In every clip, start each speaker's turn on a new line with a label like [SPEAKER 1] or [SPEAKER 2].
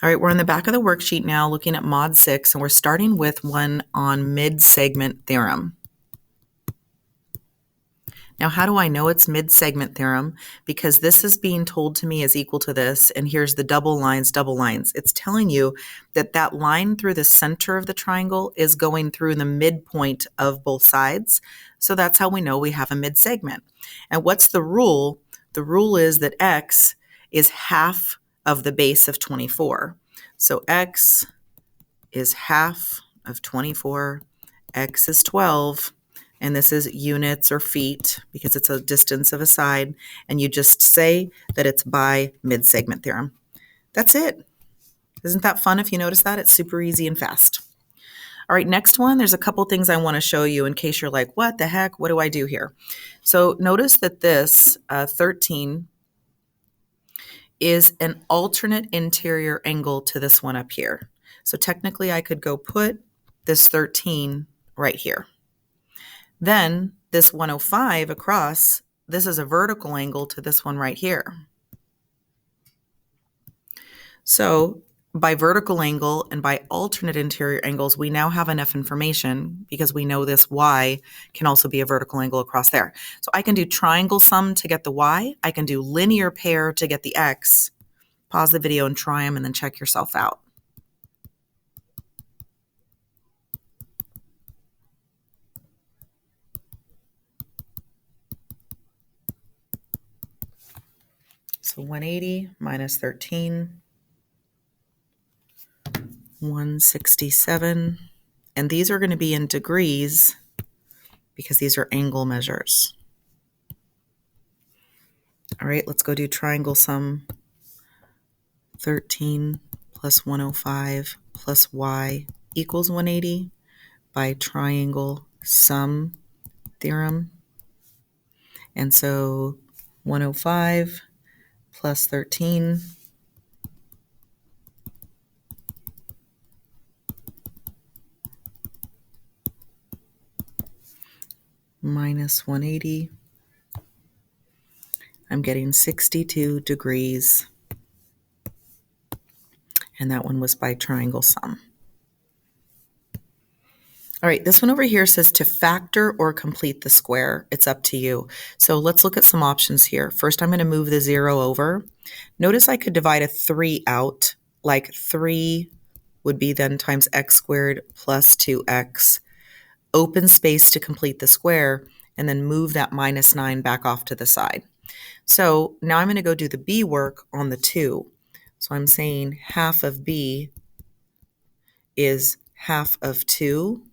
[SPEAKER 1] All right, we're in the back of the worksheet now looking at Mod 6, and we're starting with one on mid-segment theorem. Now, how do I know it's mid-segment theorem? Because this is being told to me as equal to this, and here's the double lines, double lines. It's telling you that that line through the center of the triangle is going through the midpoint of both sides. So that's how we know we have a mid-segment. And what's the rule? The rule is that x is half of the base of 24. So x is half of 24, x is 12, and this is units or feet because it's a distance of a side, and you just say that it's by mid-segment theorem. That's it. Isn't that fun if you notice that? It's super easy and fast. All right, next one, there's a couple things I want to show you in case you're like, what the heck? What do I do here? So notice that this 13 is an alternate interior angle to this one up here. So technically I could go put this 13 right here. Then this 105 across, this is a vertical angle to this one right here. So by vertical angle and by alternate interior angles, we now have enough information because we know this y can also be a vertical angle across there. So I can do triangle sum to get the y. I can do linear pair to get the x. Pause the video and try them and then check yourself out. So 180 minus 13, 167, and these are going to be in degrees because these are angle measures. All right, let's go do triangle sum. 13 plus 105 plus y equals 180 by triangle sum theorem. And so 105 plus 13 minus 180, I'm getting 62 degrees. And that one was by triangle sum. All right, this one over here says to factor or complete the square. It's up to you. So let's look at some options here. First, I'm going to move the 0 over. Notice I could divide a 3 out, like 3 would be then times x squared plus 2x. Open space to complete the square, and then move that minus 9 back off to the side. So now I'm going to go do the b work on the 2. So I'm saying half of b is half of 2,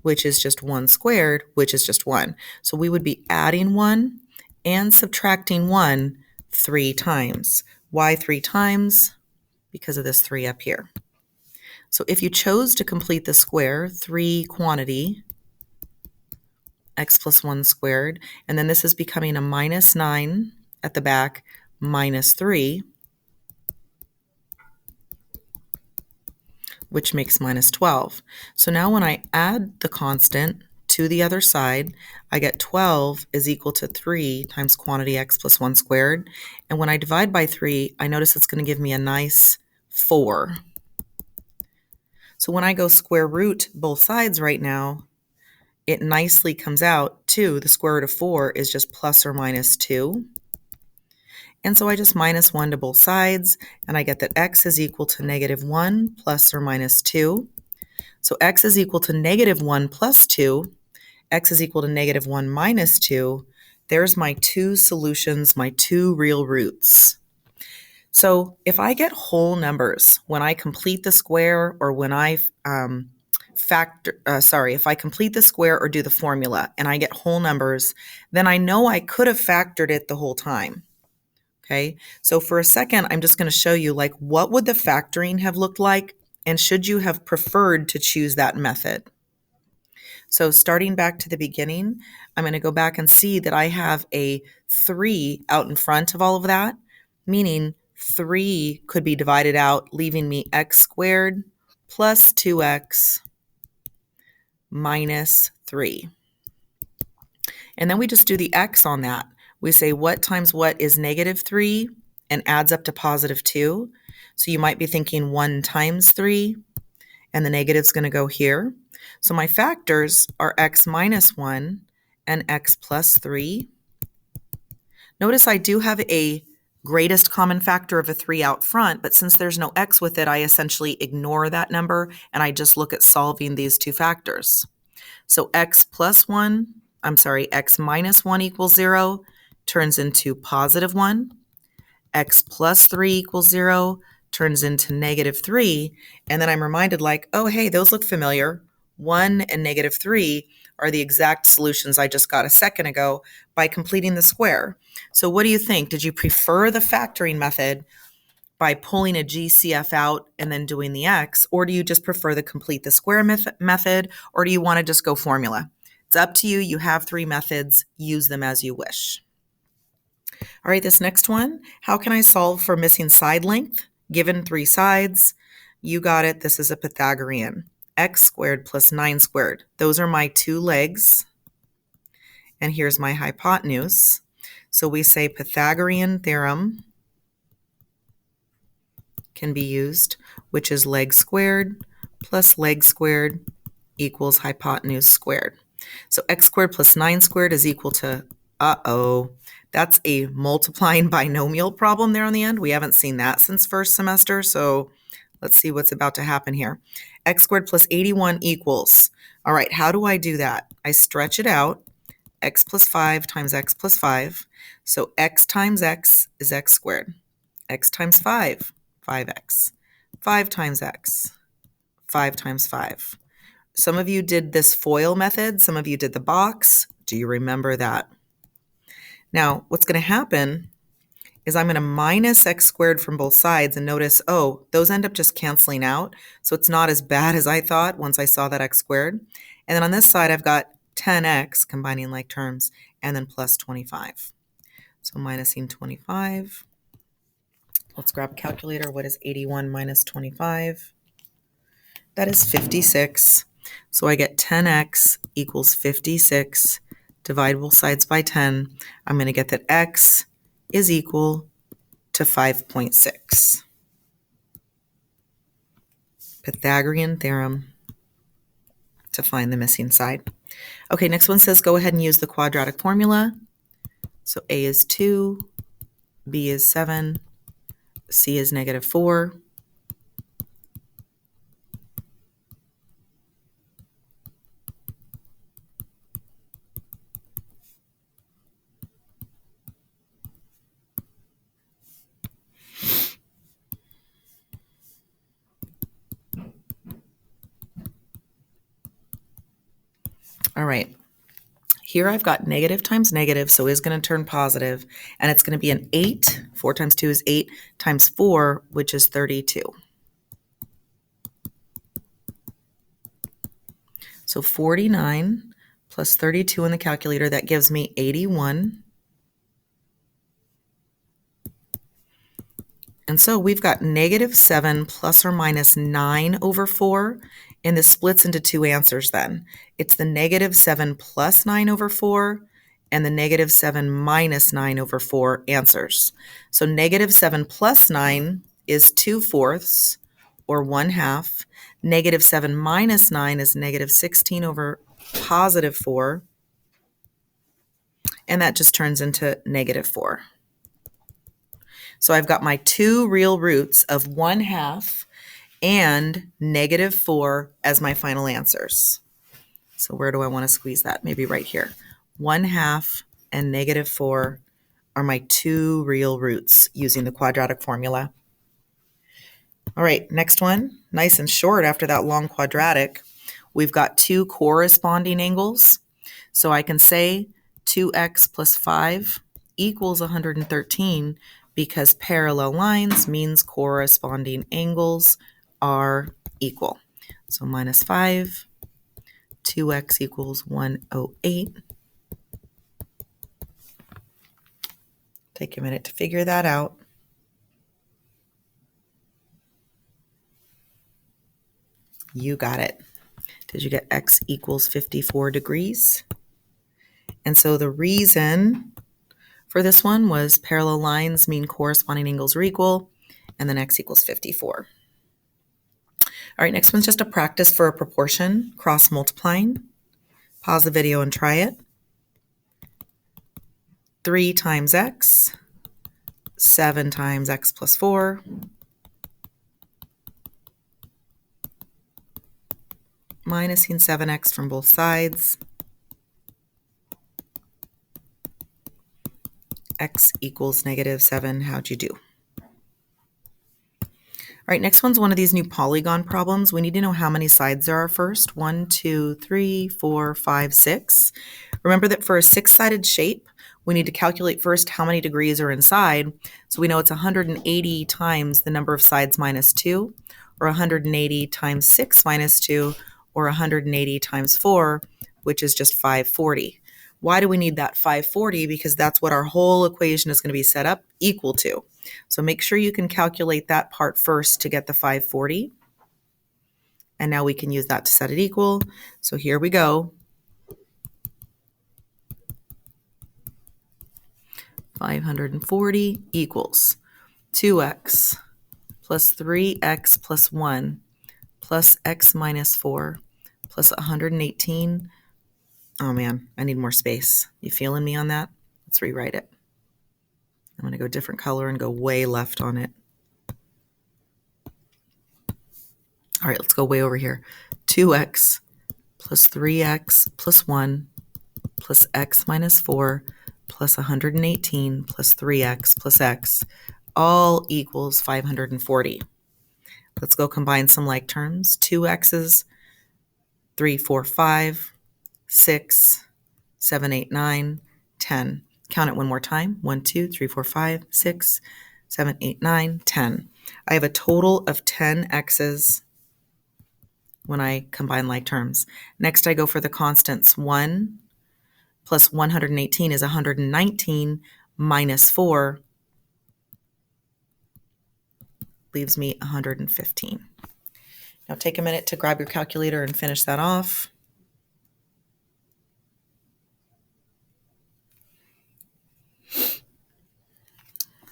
[SPEAKER 1] which is just 1 squared, which is just 1. So we would be adding 1 and subtracting 1 3 times. Why 3 times? Because of this 3 up here. So if you chose to complete the square, 3 quantity, x plus 1 squared, and then this is becoming a minus 9 at the back, minus 3, which makes minus 12. So now when I add the constant to the other side, I get 12 is equal to 3 times quantity x plus 1 squared. And when I divide by 3, I notice it's going to give me a nice 4. So when I go square root both sides right now, it nicely comes out to the square root of 4 is just plus or minus 2. And so I just minus 1 to both sides, and I get that x is equal to negative 1 plus or minus 2. So x is equal to negative 1 plus 2. X is equal to negative 1 minus 2. There's my 2 solutions, my 2 real roots. So if I get whole numbers when I complete the square or when I if I complete the square or do the formula and I get whole numbers, then I know I could have factored it the whole time. Okay, so for a second, I'm just going to show you like what would the factoring have looked like, and should you have preferred to choose that method? So starting back to the beginning, I'm going to go back and see that I have a 3 out in front of all of that, meaning 3 could be divided out, leaving me x squared plus 2x minus 3. And then we just do the x on that. We say what times what is negative 3 and adds up to positive 2. So you might be thinking 1 times 3, and the negative's going to go here. So my factors are x minus 1 and x plus 3. Notice I do have a greatest common factor of a 3 out front, but since there's no x with it, I essentially ignore that number, and I just look at solving these two factors. So x minus 1 equals 0 turns into positive 1. X plus 3 equals 0 turns into negative 3. And then I'm reminded like, oh, hey, those look familiar. 1 and negative 3 are the exact solutions I just got a second ago by completing the square. So what do you think? Did you prefer the factoring method by pulling a GCF out and then doing the x, or do you just prefer the complete the square method, or do you want to just go formula? It's up to you. You have 3 methods. Use them as you wish. All right, this next one, how can I solve for missing side length? Given 3 sides, you got it. This is a Pythagorean. X squared plus 9 squared. Those are my 2 legs. And here's my hypotenuse. So we say Pythagorean theorem can be used, which is leg squared plus leg squared equals hypotenuse squared. So x squared plus 9 squared is equal to, that's a multiplying binomial problem there on the end. We haven't seen that since first semester, so let's see what's about to happen here. X squared plus 81 equals, all right, how do I do that? I stretch it out, x plus 5 times x plus 5. So x times x is x squared. X times 5, 5x. 5 times x, 5 times 5. Some of you did this FOIL method. Some of you did the box. Do you remember that? Now, what's going to happen is I'm going to minus x squared from both sides, and notice, oh, those end up just canceling out. So it's not as bad as I thought once I saw that x squared. And then on this side, I've got 10x, combining like terms, and then plus 25. So minusing 25. Let's grab a calculator. What is 81 minus 25? That is 56. So I get 10x equals 56. Divide both sides by 10. I'm going to get that x is equal to 5.6. Pythagorean theorem to find the missing side. Okay, next one says go ahead and use the quadratic formula. So a is 2, b is 7, c is negative 4. All right, here I've got negative times negative, so it's going to turn positive, and it's going to be an 8. 4 times 2 is 8 times 4, which is 32. So 49 plus 32 in the calculator, that gives me 81. And so we've got negative 7 plus or minus 9 over 4, and this splits into 2 answers then. It's the negative 7 plus 9 over 4 and the negative 7 minus 9 over 4 answers. So negative 7 plus 9 is 2/4 or 1/2. Negative 7 minus 9 is negative 16 over positive 4, and that just turns into negative 4. So I've got my 2 real roots of 1/2 and negative 4 as my final answers. So where do I want to squeeze that? Maybe right here. 1/2 and negative 4 are my 2 real roots using the quadratic formula. All right, next one, nice and short after that long quadratic. We've got 2 corresponding angles. So I can say 2x plus 5 equals 113 because parallel lines means corresponding angles are equal. So minus 5, 2x equals 108. Take a minute to figure that out. You got it. Did you get x equals 54 degrees? And so the reason for this one was parallel lines mean corresponding angles are equal, and then x equals 54. All right, next one's just a practice for a proportion, cross multiplying. Pause the video and try it. 3 times x, 7 times x plus 4, minusing 7x from both sides, x equals negative 7. How'd you do? All right, next one's one of these new polygon problems. We need to know how many sides there are first. 1, 2, 3, 4, 5, 6. Remember that for a 6-sided shape, we need to calculate first how many degrees are inside. So we know it's 180 times the number of sides minus 2, or 180 times 6 minus 2, or 180 times 4, which is just 540. Why do we need that 540? Because that's what our whole equation is going to be set up equal to. So make sure you can calculate that part first to get the 540. And now we can use that to set it equal. So here we go. 540 equals 2x plus 3x plus 1 plus x minus 4 plus 118. Oh man, I need more space. You feeling me on that? Let's rewrite it. I'm going to go different color and go way left on it. All right, let's go way over here. 2x plus 3x plus 1 plus x minus 4 plus 118 plus 3x plus x all equals 540. Let's go combine some like terms. 2x's, 3, 4, 5, 6, 7, 8, 9, 10. Count it one more time. 1, 2, 3, 4, 5, 6, 7, 8, 9, 10. I have a total of 10 x's when I combine like terms. Next, I go for the constants. 1 plus 118 is 119 minus 4 leaves me 115. Now take a minute to grab your calculator and finish that off.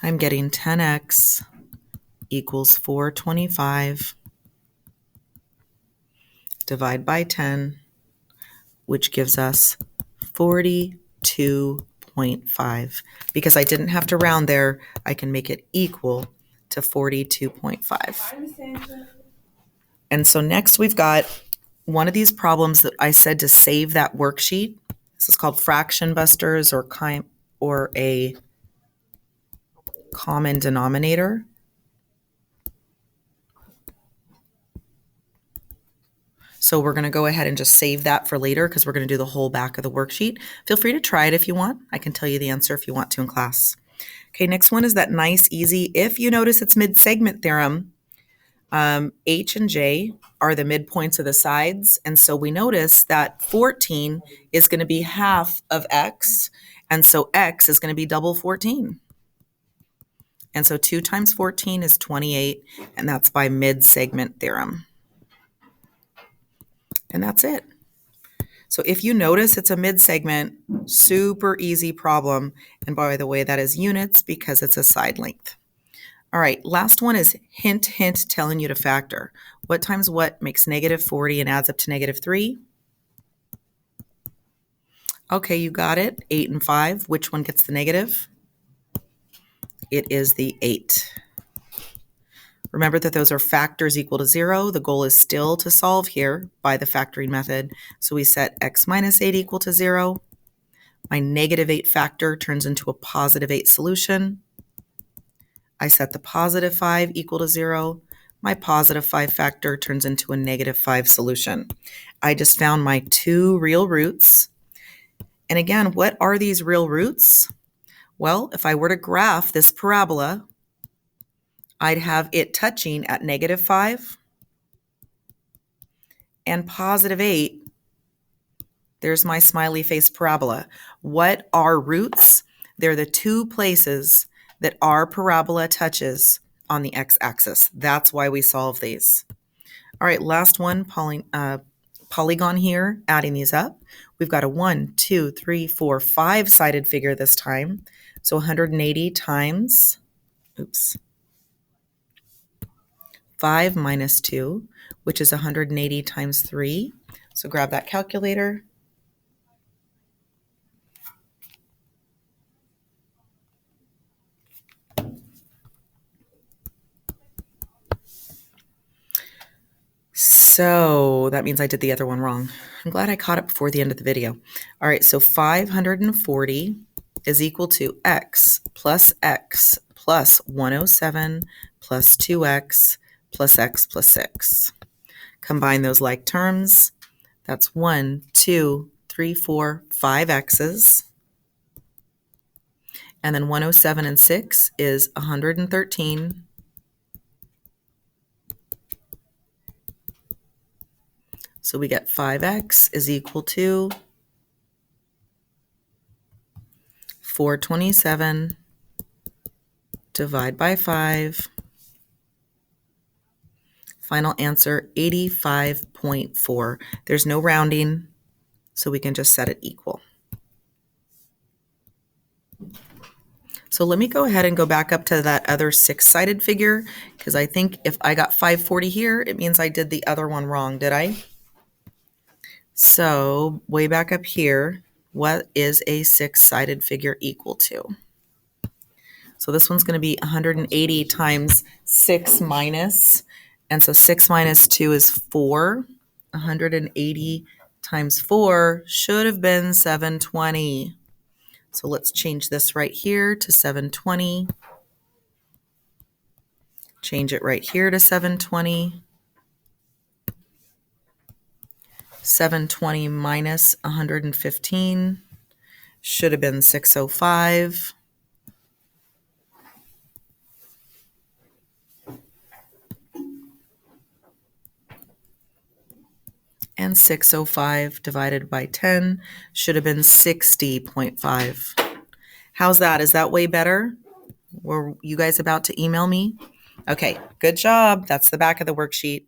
[SPEAKER 1] I'm getting 10x equals 425. Divide by 10, which gives us 42.5. Because I didn't have to round there, I can make it equal to 42.5. And so next we've got one of these problems that I said to save that worksheet. This is called fraction busters or a common denominator. So we're going to go ahead and just save that for later because we're going to do the whole back of the worksheet. Feel free to try it if you want. I can tell you the answer if you want to in class. Okay, next one is that nice, easy, if you notice it's mid-segment theorem, H and J are the midpoints of the sides. And so we notice that 14 is going to be half of x. And so x is going to be double 14. And so 2 times 14 is 28, and that's by mid-segment theorem. And that's it. So if you notice it's a mid-segment, super easy problem. And by the way, that is units because it's a side length. All right, last one is hint, hint, telling you to factor. What times what makes negative 40 and adds up to negative 3? Okay, you got it. 8 and 5. Which one gets the negative? It is the 8. Remember that those are factors equal to 0. The goal is still to solve here by the factoring method. So we set x minus 8 equal to 0. My negative 8 factor turns into a positive 8 solution. I set the positive 5 equal to 0. My positive 5 factor turns into a negative 5 solution. I just found my 2 real roots. And again, what are these real roots? Well, if I were to graph this parabola, I'd have it touching at negative 5 and positive 8. There's my smiley face parabola. What are roots? They're the 2 places that our parabola touches on the x-axis. That's why we solve these. All right, last one, polygon here, adding these up. We've got a 1, 2, 3, 4, 5-sided figure this time. So 180 times, 5 minus 2, which is 180 times 3. So grab that calculator. So that means I did the other one wrong. I'm glad I caught it before the end of the video. All right, so 540 is equal to x plus 107 plus 2x plus 6. Combine those like terms. That's 1, 2, 3, 4, 5 x's. And then 107 and 6 is 113. So we get 5x is equal to 427 divide by 5. Final answer, 85.4. There's no rounding, so we can just set it equal. So let me go ahead and go back up to that other 6-sided figure, because I think if I got 540 here, it means I did the other one wrong, did I? So way back up here, what is a 6-sided figure equal to? So this one's going to be 180 times 6 minus, and so 6 minus 2 is 4. 180 times 4 should have been 720. So let's change this right here to 720. Change it right here to 720. 720 minus 115 should have been 605. And 605 divided by 10 should have been 60.5. How's that? Is that way better? Were you guys about to email me? Okay, good job. That's the back of the worksheet.